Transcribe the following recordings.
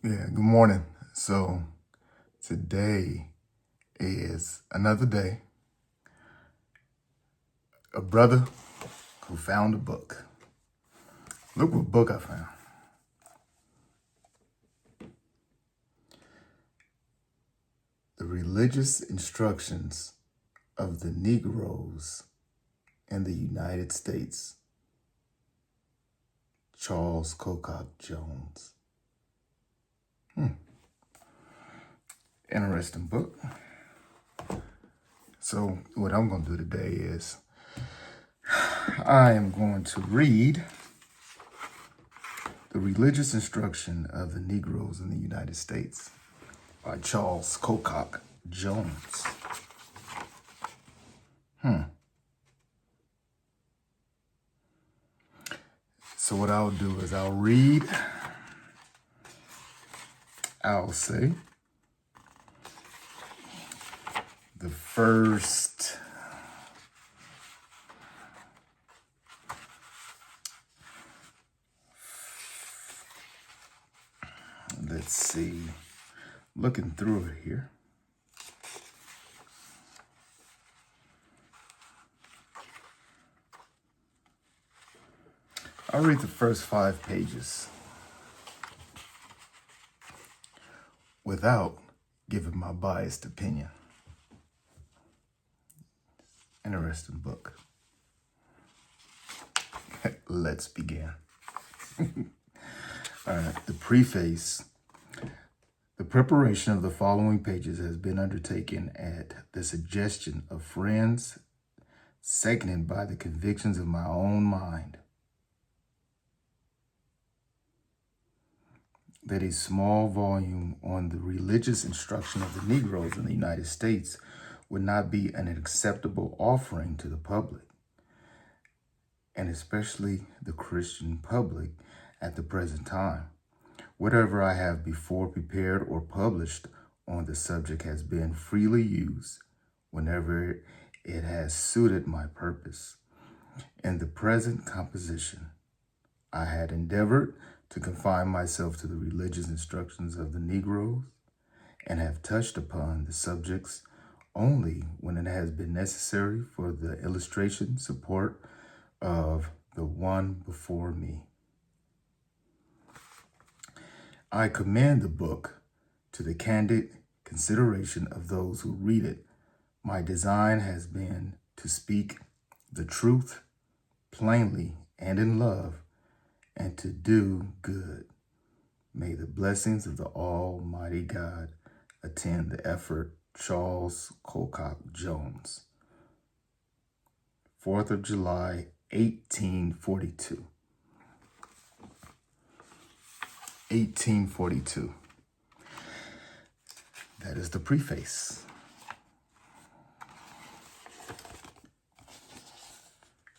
Yeah, good morning. So today is another day. A brother who found a book. Look what book I found. The Religious Instructions of the Negroes in the United States. Charles Cocock Jones. Interesting book. So what I'm going to do today is I am going to read The Religious Instruction of the Negroes in the United States by Charles Cocock Jones. So what I'll do is I'll read, I'll say, the first let's see, looking through it here. I'll read the first 5 pages without giving my biased opinion. Interesting book. Let's begin. All right, the preface. The preparation of the following pages has been undertaken at the suggestion of friends, seconded by the convictions of my own mind, that a small volume on the religious instruction of the Negroes in the United States would not be an acceptable offering to the public, and especially the Christian public at the present time. Whatever I have before prepared or published on the subject has been freely used whenever it has suited my purpose. In the present composition, I had endeavored to confine myself to the religious instructions of the Negroes and have touched upon the subjects only when it has been necessary for the illustration support of the one before me. I commend the book to the candid consideration of those who read it. My design has been to speak the truth plainly and in love, and to do good. May the blessings of the Almighty God attend the effort. Charles Cocock Jones. 4th of July, 1842. 1842. That is the preface.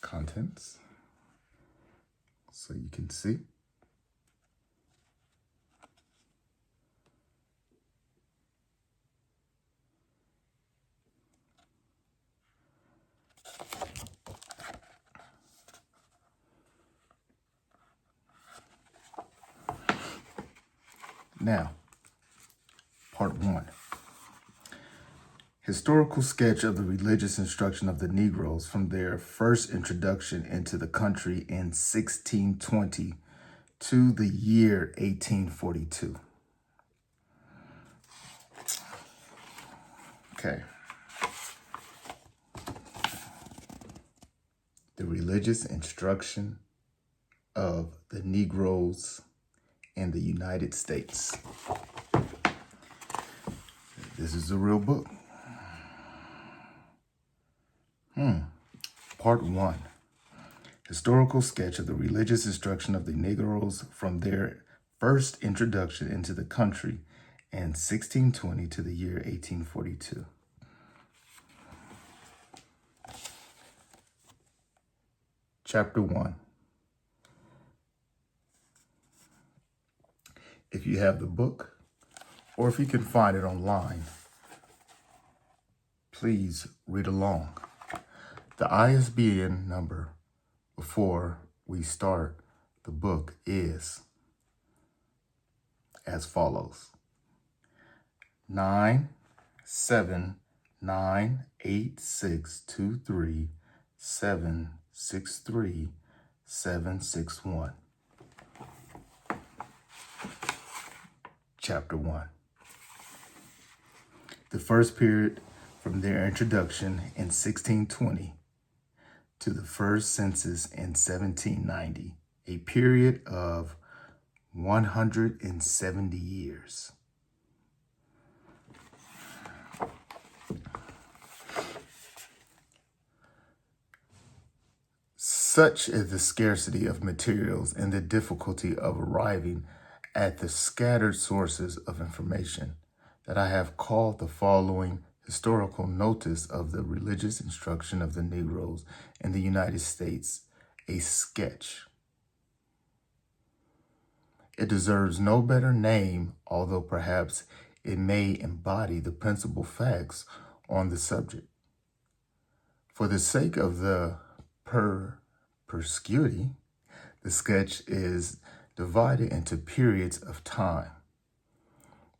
Contents, so you can see. Now, part 1. Historical sketch of the religious instruction of the Negroes from their first introduction into the country in 1620 to the year 1842. Okay. The religious instruction of the Negroes in the United States. This is a real book. Part 1. Historical sketch of the religious instruction of the Negroes from their first introduction into the country in 1620 to the year 1842. Chapter 1. If you have the book, or if you can find it online, please read along. The ISBN number before we start the book is as follows: 9798623763761. Chapter 1. The first period from their introduction in 1620 to the first census in 1790, a period of 170 years. Such is the scarcity of materials and the difficulty of arriving at the scattered sources of information that I have called the following historical notice of the religious instruction of the Negroes in the United States a sketch. It deserves no better name, although perhaps it may embody the principal facts on the subject. For the sake of the perspicuity, the sketch is divided into periods of time.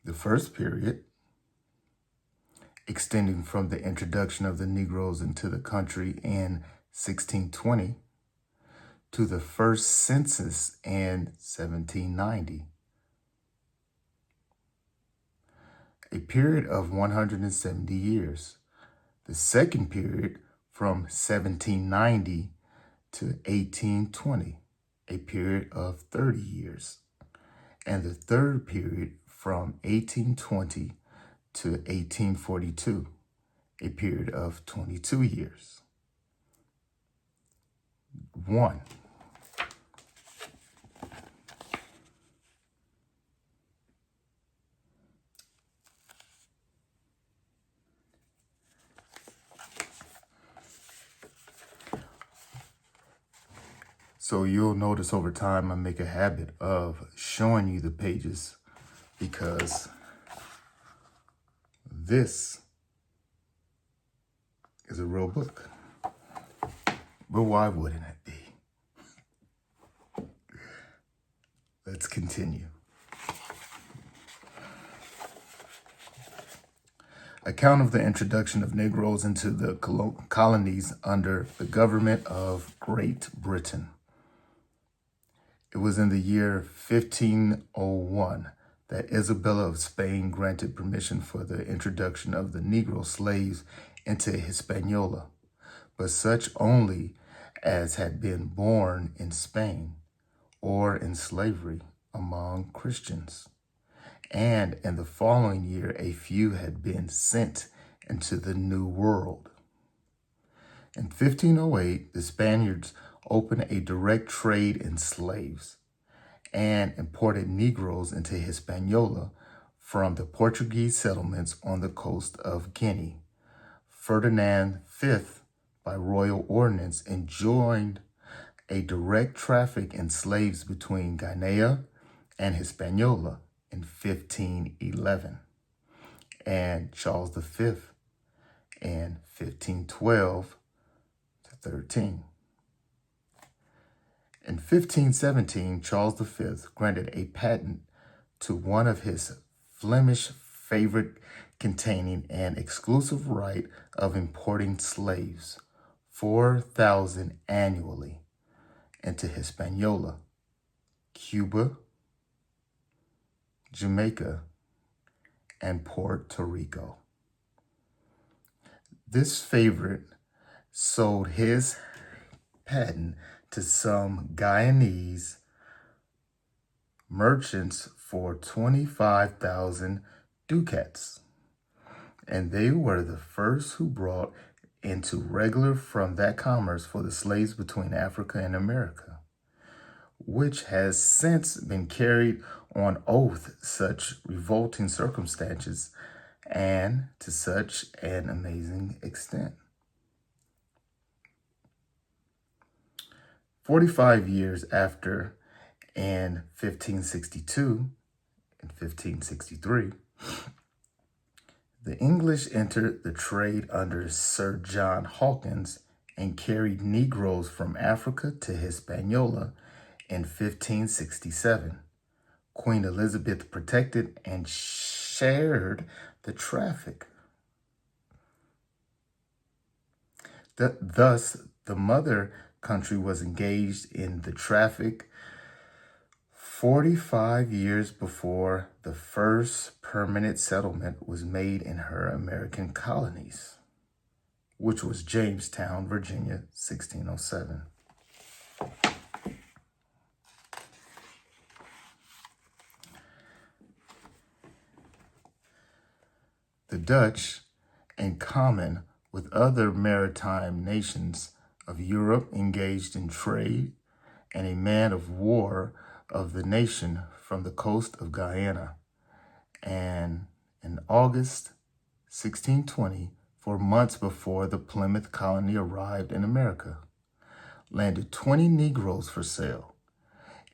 The first period, extending from the introduction of the Negroes into the country in 1620 to the first census in 1790, a period of 170 years. The second period from 1790 to 1820, a period of 30 years. And the third period from 1820 to 1842, a period of 22 years. 1. So you'll notice over time I make a habit of showing you the pages because this is a real book. But why wouldn't it be? Let's continue. Account of the introduction of Negroes into the colonies under the government of Great Britain. It was in the year 1501 that Isabella of Spain granted permission for the introduction of the Negro slaves into Hispaniola, but such only as had been born in Spain or in slavery among Christians. And in the following year, a few had been sent into the New World. In 1508, the Spaniards opened a direct trade in slaves and imported Negroes into Hispaniola from the Portuguese settlements on the coast of Guinea. Ferdinand V, by royal ordinance, enjoined a direct traffic in slaves between Guinea and Hispaniola in 1511, and Charles V in 1512 to 13. In 1517, Charles V granted a patent to one of his Flemish favorite containing an exclusive right of importing slaves, 4,000 annually, into Hispaniola, Cuba, Jamaica, and Puerto Rico. This favorite sold his patent to some Guyanese merchants for 25,000 ducats, and they were the first who brought into regular from that commerce for the slaves between Africa and America, which has since been carried on oath such revolting circumstances and to such an amazing extent. 45 years after, in 1562 and 1563, the English entered the trade under Sir John Hawkins and carried Negroes from Africa to Hispaniola in 1567, Queen Elizabeth protected and shared the traffic. Thus, the mother country was engaged in the traffic 45 years before the first permanent settlement was made in her American colonies, which was Jamestown, Virginia, 1607. The Dutch, in common with other maritime nations of Europe, engaged in trade and a man of war of the nation from the coast of Guyana. And in August 1620, 4 months before the Plymouth colony arrived in America, landed 20 Negroes for sale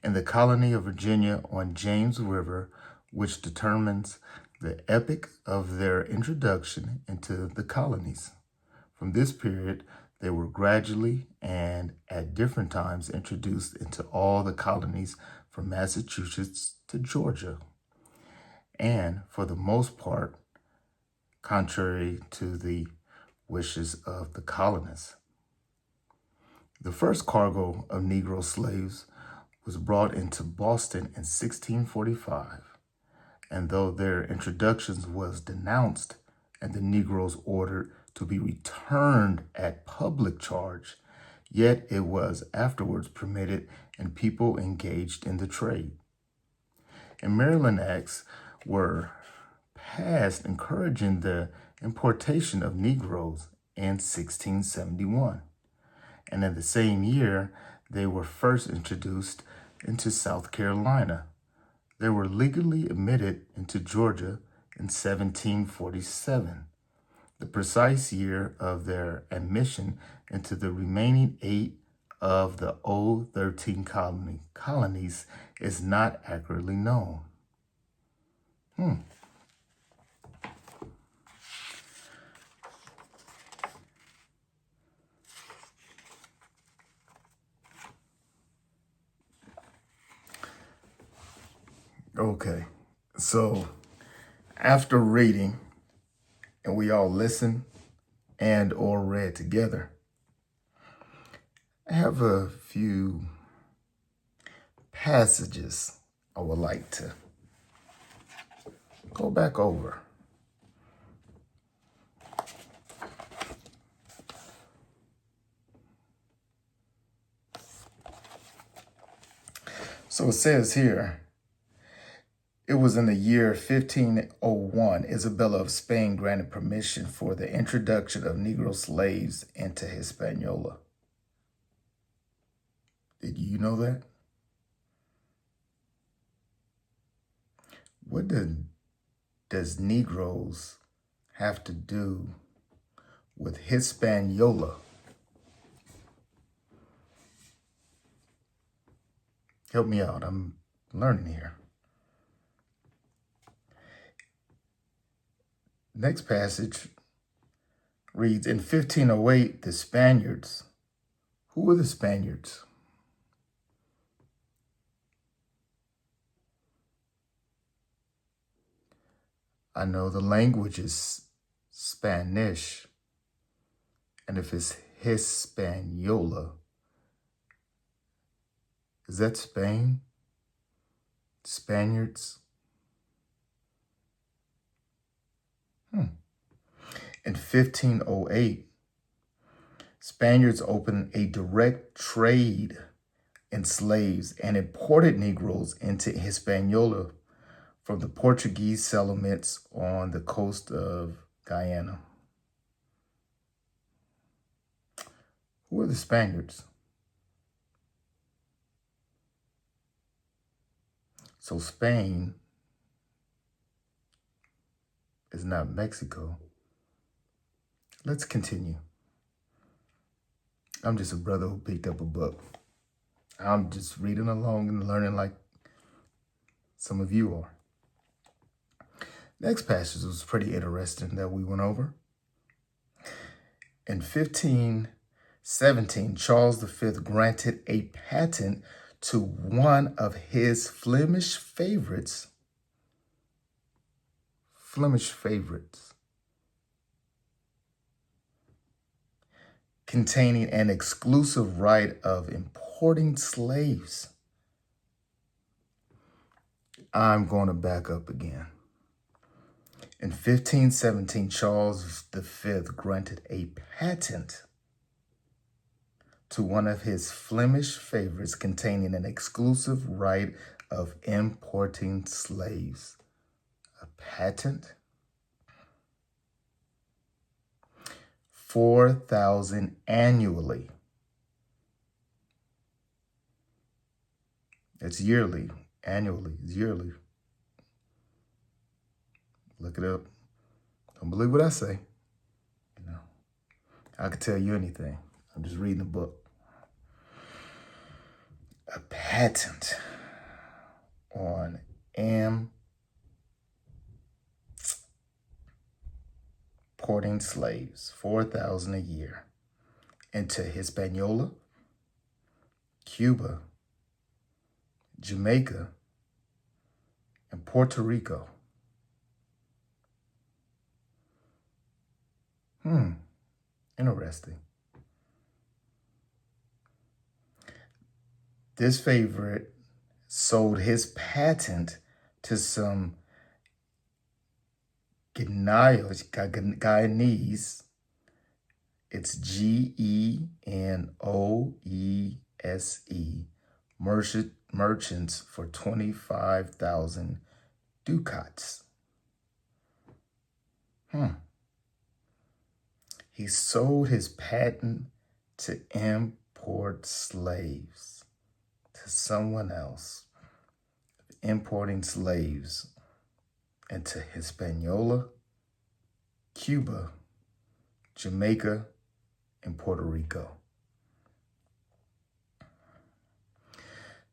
in the colony of Virginia on James River, which determines the epoch of their introduction into the colonies. From this period, they were gradually and at different times introduced into all the colonies from Massachusetts to Georgia, and for the most part, contrary to the wishes of the colonists. The first cargo of Negro slaves was brought into Boston in 1645, and though their introductions was denounced and the Negroes ordered to be returned at public charge, yet it was afterwards permitted and people engaged in the trade. And Maryland acts were passed encouraging the importation of Negroes in 1671. And in the same year, they were first introduced into South Carolina. They were legally admitted into Georgia in 1747. The precise year of their admission into the remaining 8 of the old 13 colonies is not accurately known. Okay, so after reading, and we all listened and or read together, I have a few passages I would like to go back over. So it says here, it was in the year 1501, Isabella of Spain granted permission for the introduction of Negro slaves into Hispaniola. Did you know that? What does Negroes have to do with Hispaniola? Help me out. I'm learning here. Next passage reads, in 1508, the Spaniards. Who were the Spaniards? I know the language is Spanish, and if it's Hispaniola, is that Spain? Spaniards? In 1508, Spaniards opened a direct trade in slaves and imported Negroes into Hispaniola from the Portuguese settlements on the coast of Guyana. Who are the Spaniards? So Spain is not Mexico. Let's continue. I'm just a brother who picked up a book. I'm just reading along and learning like some of you are. Next passage was pretty interesting that we went over. In 1517, Charles V granted a patent to one of his Flemish favorites, containing an exclusive right of importing slaves. I'm going to back up again. In 1517, Charles V granted a patent to one of his Flemish favorites containing an exclusive right of importing slaves. A patent? 4,000 annually. It's yearly. Annually. It's yearly. Look it up. Don't believe what I say. You know, I could tell you anything. I'm just reading a book. A patent on importing slaves, 4,000 a year, into Hispaniola, Cuba, Jamaica, and Puerto Rico. Interesting. This favorite sold his patent to some Guyanese. It's Genoese merchants for 25,000 ducats. He sold his patent to import slaves to someone else, importing slaves into Hispaniola, Cuba, Jamaica, and Puerto Rico.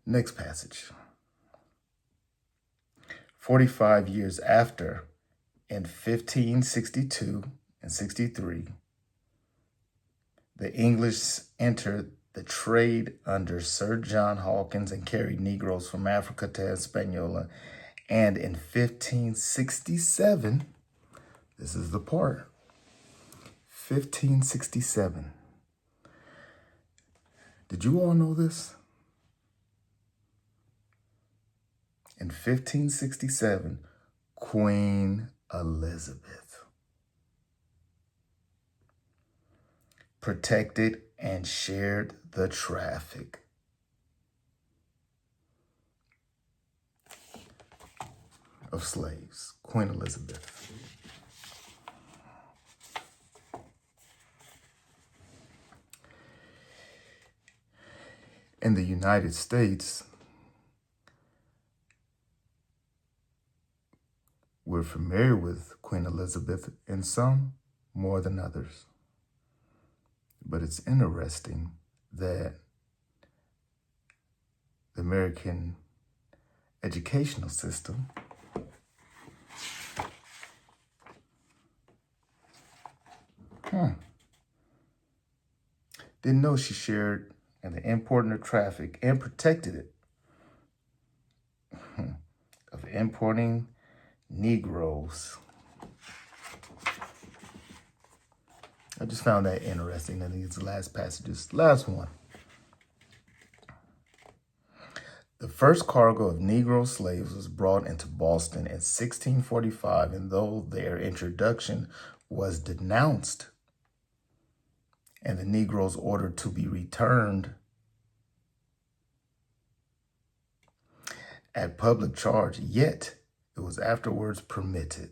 Next passage. 45 years after, in 1562 and 63, the English entered the trade under Sir John Hawkins and carried Negroes from Africa to Hispaniola. And in 1567, this is the part, 1567. Did you all know this? In 1567, Queen Elizabeth protected and shared the traffic of slaves. Queen Elizabeth. In the United States, we're familiar with Queen Elizabeth, and some more than others. But it's interesting that the American educational system didn't know she shared in the importing of traffic and protected it of importing Negroes. I just found that interesting in these last passages. Last one. The first cargo of Negro slaves was brought into Boston in 1645, and though their introduction was denounced and the Negroes ordered to be returned at public charge, yet it was afterwards permitted.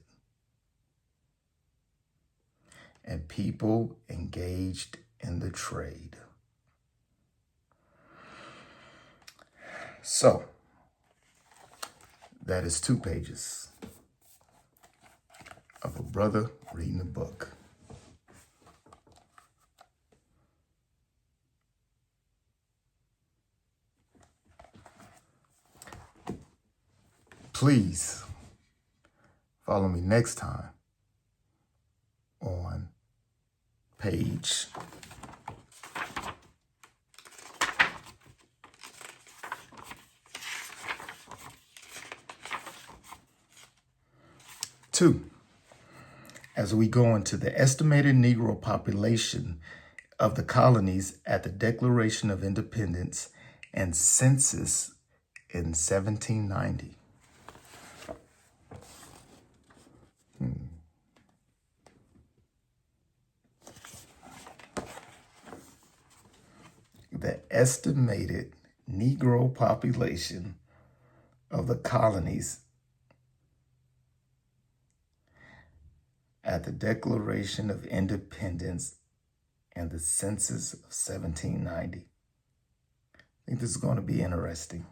And people engaged in the trade. So, that is 2 pages of a brother reading a book. Please follow me next time on page 2, as we go into the estimated Negro population of the colonies at the Declaration of Independence and census in 1790. The estimated Negro population of the colonies at the Declaration of Independence and the census of 1790. I think this is going to be interesting.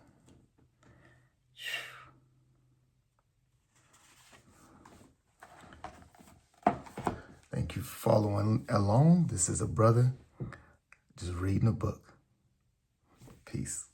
Thank you for following along. This is a brother just reading a book. Peace.